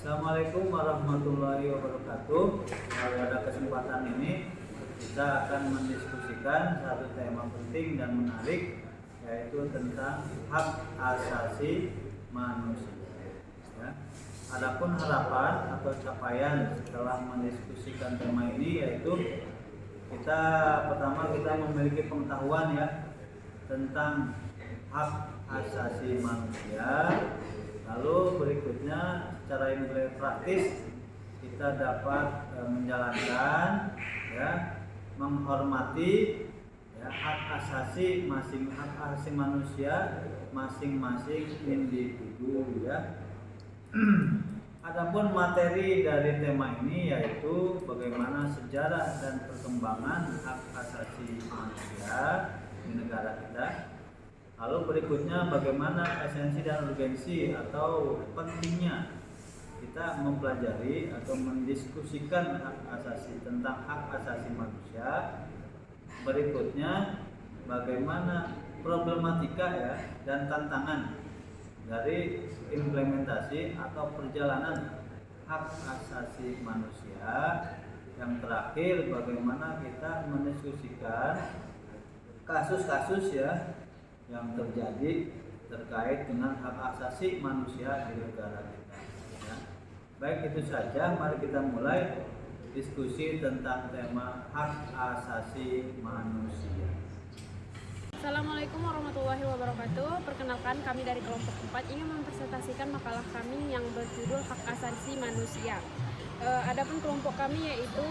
Assalamualaikum warahmatullahi wabarakatuh. Pada kesempatan ini kita akan mendiskusikan satu tema penting dan menarik, yaitu tentang hak asasi manusia. Ya. Adapun harapan atau capaian setelah mendiskusikan tema ini, yaitu pertama kita memiliki pengetahuan ya tentang hak asasi manusia. Lalu berikutnya secara praktis kita dapat menjalankan ya, menghormati ya, hak asasi manusia masing-masing individu ya. Adapun materi dari tema ini yaitu bagaimana sejarah dan perkembangan hak asasi manusia di negara kita. Lalu berikutnya bagaimana esensi dan urgensi atau pentingnya kita mempelajari atau mendiskusikan tentang hak asasi manusia. Berikutnya bagaimana problematika ya dan tantangan dari implementasi atau perjalanan hak asasi manusia. Yang terakhir bagaimana kita mendiskusikan kasus-kasus ya yang terjadi terkait dengan hak asasi manusia di negara kita ya. Baik, itu saja, mari kita mulai diskusi tentang tema hak asasi manusia. Assalamualaikum warahmatullahi wabarakatuh. Perkenalkan, kami dari kelompok 4 ingin mempresentasikan makalah kami yang berjudul Hak Asasi Manusia. Adapun kelompok kami yaitu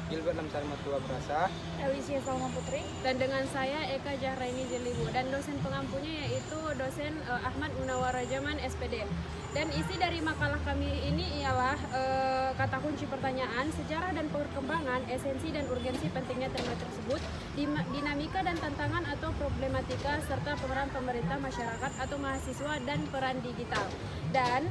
Gilbert Lamsar Matua Brasa, Alicia Salma Putri, dan dengan saya Eka Jahraini Jelibu, dan dosen pengampunya yaitu dosen Ahmad Munawar Jaman SPD. Dan isi dari makalah kami ini ialah kata kunci pertanyaan, sejarah dan perkembangan, esensi dan urgensi pentingnya tema tersebut, dinamika dan tantangan atau problematika, serta peran pemerintah, masyarakat atau mahasiswa dan peran digital. Dan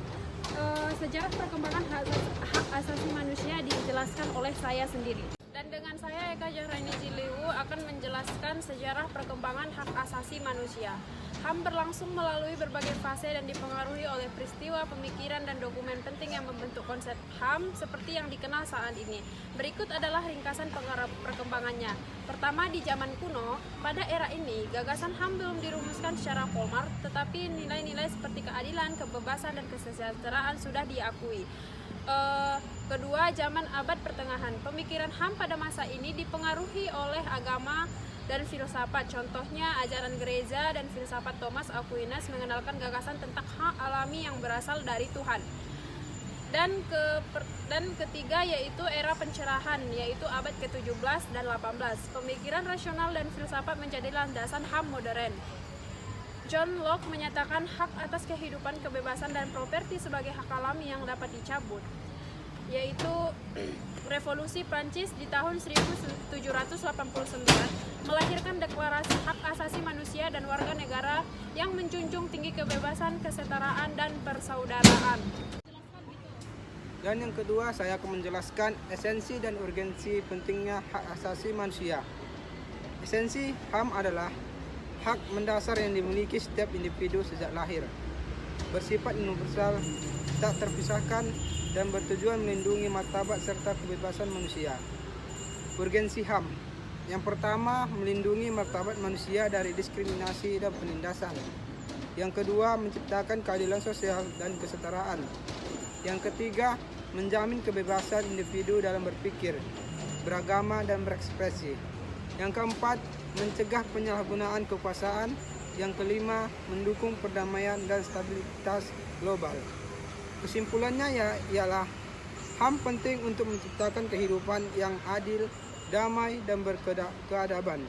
sejarah perkembangan hak asasi manusia dijelaskan oleh saya sendiri. Dan dengan saya Eka Jahraini Jiliwu akan menjelaskan sejarah perkembangan hak asasi manusia. HAM berlangsung melalui berbagai fase dan dipengaruhi oleh peristiwa, pemikiran, dan dokumen penting yang membentuk konsep HAM seperti yang dikenal saat ini. Berikut adalah ringkasan perkembangannya. Pertama, di zaman kuno, pada era ini, gagasan HAM belum dirumuskan secara formal, tetapi nilai-nilai seperti keadilan, kebebasan, dan kesejahteraan sudah diakui. Kedua, zaman abad pertengahan. Pemikiran HAM pada masa ini dipengaruhi oleh agama dan filsafat. Contohnya, ajaran gereja dan filsafat Thomas Aquinas mengenalkan gagasan tentang hak alami yang berasal dari Tuhan. Dan ketiga yaitu era pencerahan, yaitu abad ke-17 dan 18. Pemikiran rasional dan filsafat menjadi landasan HAM modern. John Locke menyatakan hak atas kehidupan, kebebasan, dan properti sebagai hak alami yang dapat dicabut, yaitu Revolusi Prancis di tahun 1789 melahirkan deklarasi hak asasi manusia dan warga negara yang menjunjung tinggi kebebasan, kesetaraan, dan persaudaraan. dan yang kedua saya akan menjelaskan esensi dan urgensi pentingnya hak asasi manusia. Esensi HAM adalah hak mendasar yang dimiliki setiap individu sejak lahir, bersifat universal, tak terpisahkan, dan bertujuan melindungi martabat serta kebebasan manusia. Urgensi HAM. Yang pertama, melindungi martabat manusia dari diskriminasi dan penindasan. Yang kedua, menciptakan keadilan sosial dan kesetaraan. Yang ketiga, menjamin kebebasan individu dalam berpikir, beragama, dan berekspresi. Yang keempat, mencegah penyalahgunaan kekuasaan. Yang kelima, mendukung perdamaian dan stabilitas global. Kesimpulannya ialah HAM penting untuk menciptakan kehidupan yang adil, damai, dan berkeadaban,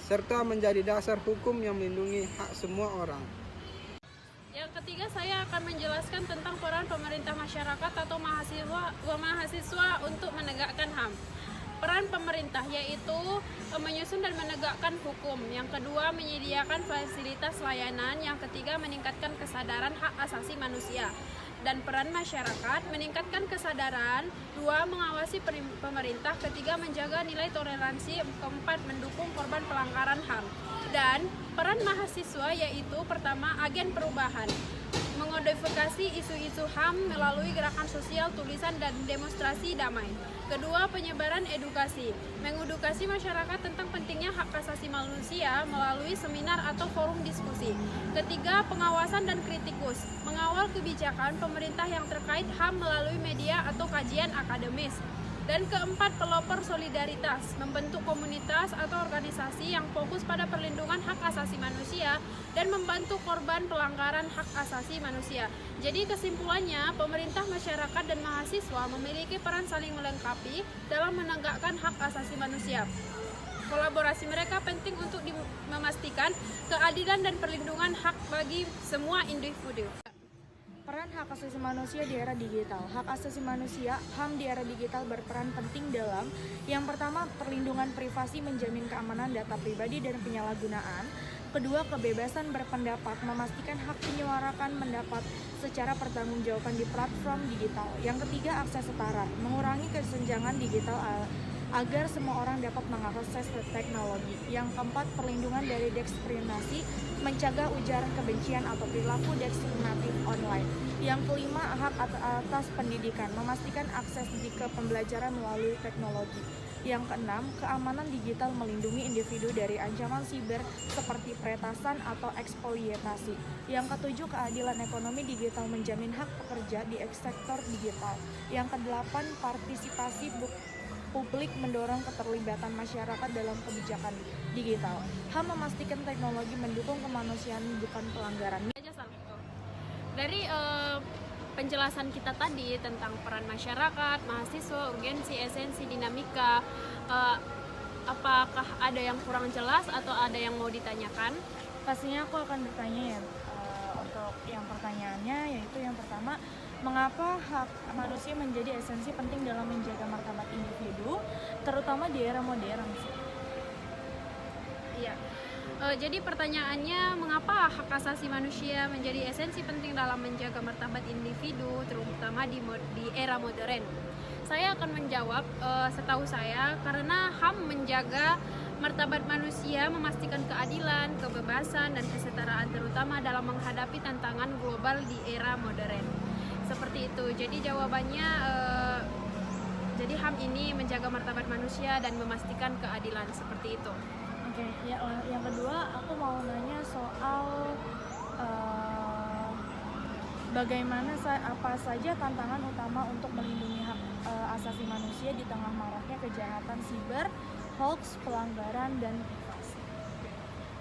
serta menjadi dasar hukum yang melindungi hak semua orang. Yang ketiga, saya akan menjelaskan tentang peran pemerintah, masyarakat atau mahasiswa untuk menegakkan HAM. Peran pemerintah yaitu menyusun dan menegakkan hukum. Yang kedua, menyediakan fasilitas layanan. Yang ketiga, meningkatkan kesadaran hak asasi manusia. Dan peran masyarakat meningkatkan kesadaran. Dua, mengawasi pemerintah. Ketiga, menjaga nilai toleransi. Keempat, mendukung korban pelanggaran HAM. Dan peran mahasiswa yaitu pertama, agen perubahan, mengodentifikasi isu-isu HAM melalui gerakan sosial, tulisan, dan demonstrasi damai. Kedua, penyebaran edukasi, mengedukasi masyarakat tentang pentingnya hak asasi manusia melalui seminar atau forum diskusi. Ketiga, pengawasan dan kritikus, mengawal kebijakan pemerintah yang terkait HAM melalui media atau kajian akademis. Dan keempat, pelopor solidaritas, membentuk komunitas atau organisasi yang fokus pada perlindungan hak asasi manusia dan membantu korban pelanggaran hak asasi manusia. Jadi kesimpulannya, pemerintah, masyarakat, dan mahasiswa memiliki peran saling melengkapi dalam menegakkan hak asasi manusia. Kolaborasi mereka penting untuk memastikan keadilan dan perlindungan hak bagi semua individu. Peran hak asasi manusia di era digital. Hak asasi manusia (HAM) di era digital berperan penting dalam yang pertama, perlindungan privasi, menjamin keamanan data pribadi dan penyalahgunaan. Kedua, kebebasan berpendapat, memastikan hak menyuarakan pendapat secara pertanggungjawaban di platform digital. Yang ketiga, akses setara, mengurangi kesenjangan digital agar semua orang dapat mengakses teknologi. Yang keempat, perlindungan dari diskriminasi, mencegah ujaran kebencian atau perilaku diskriminatif online. Yang kelima, hak atas pendidikan, memastikan akses ke pembelajaran melalui teknologi. Yang keenam, keamanan digital, melindungi individu dari ancaman siber seperti peretasan atau eksploitasi. Yang ketujuh, keadilan ekonomi digital, menjamin hak pekerja di sektor digital. Yang kedelapan, partisipasi publik, mendorong keterlibatan masyarakat dalam kebijakan digital. HAM memastikan teknologi mendukung kemanusiaan, bukan pelanggaran. Dari penjelasan kita tadi tentang peran masyarakat, mahasiswa, urgensi, esensi, dinamika, apakah ada yang kurang jelas atau ada yang mau ditanyakan? Pastinya aku akan bertanya ya, untuk yang pertanyaannya, yaitu yang pertama, mengapa hak manusia menjadi esensi penting dalam menjaga martabat individu, terutama di era modern? Iya. Jadi pertanyaannya, mengapa hak asasi manusia menjadi esensi penting dalam menjaga martabat individu, terutama di era modern? Saya akan menjawab, setahu saya, karena HAM menjaga martabat manusia, memastikan keadilan, kebebasan, dan kesetaraan, terutama dalam menghadapi tantangan global di era modern. Seperti itu. Jadi jawabannya, jadi HAM ini menjaga martabat manusia dan memastikan keadilan, seperti itu. Oke, ya, yang kedua aku mau nanya soal bagaimana apa saja tantangan utama untuk melindungi hak asasi manusia di tengah maraknya kejahatan siber, hoax, pelanggaran, dan privasi.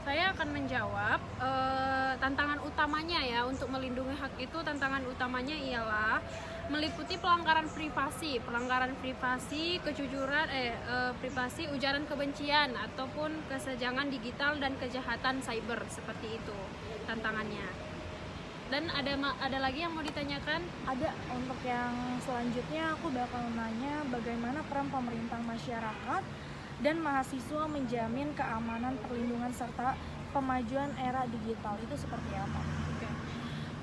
Saya akan menjawab, tantangan utamanya ya untuk melindungi hak itu, tantangan utamanya ialah meliputi pelanggaran privasi, kejujuran, privasi, ujaran kebencian ataupun kesenjangan digital dan kejahatan cyber, seperti itu tantangannya. Dan ada lagi yang mau ditanyakan? Ada. Untuk yang selanjutnya aku bakal nanya bagaimana peran pemerintah, masyarakat, dan mahasiswa menjamin keamanan, perlindungan, serta pemajuan era digital itu seperti apa? Oke.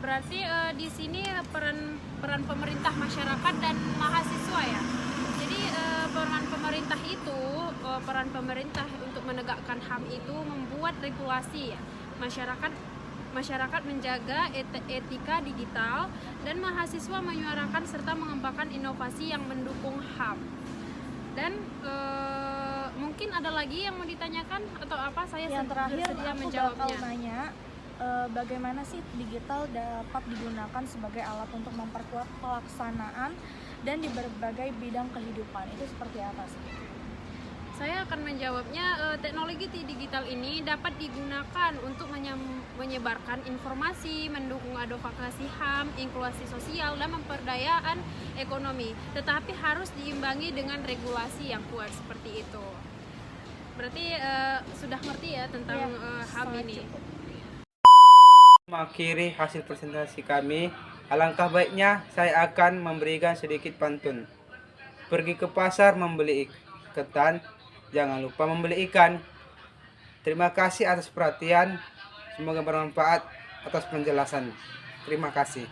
Berarti di sini peran pemerintah, masyarakat, dan mahasiswa ya. Jadi peran pemerintah untuk menegakkan HAM itu membuat regulasi ya. Masyarakat menjaga etika digital, dan mahasiswa menyuarakan serta mengembangkan inovasi yang mendukung HAM. Dan mungkin ada lagi yang mau ditanyakan atau apa? Saya yang terakhir bersedia aku menjawabnya. bakal nanya bagaimana sih digital dapat digunakan sebagai alat untuk memperkuat pelaksanaan dan di berbagai bidang kehidupan, itu seperti apa sih? Saya akan menjawabnya, teknologi digital ini dapat digunakan untuk menyebarkan informasi, mendukung advokasi HAM, inklusi sosial, dan pemberdayaan ekonomi. Tetapi harus diimbangi dengan regulasi yang kuat, seperti itu. Berarti sudah ngerti ya tentang HAM ini. Mengakhiri hasil presentasi kami, alangkah baiknya saya akan memberikan sedikit pantun. Pergi ke pasar membeli ketan, jangan lupa membeli ikan. Terima kasih atas perhatian. Semoga bermanfaat atas penjelasan. Terima kasih.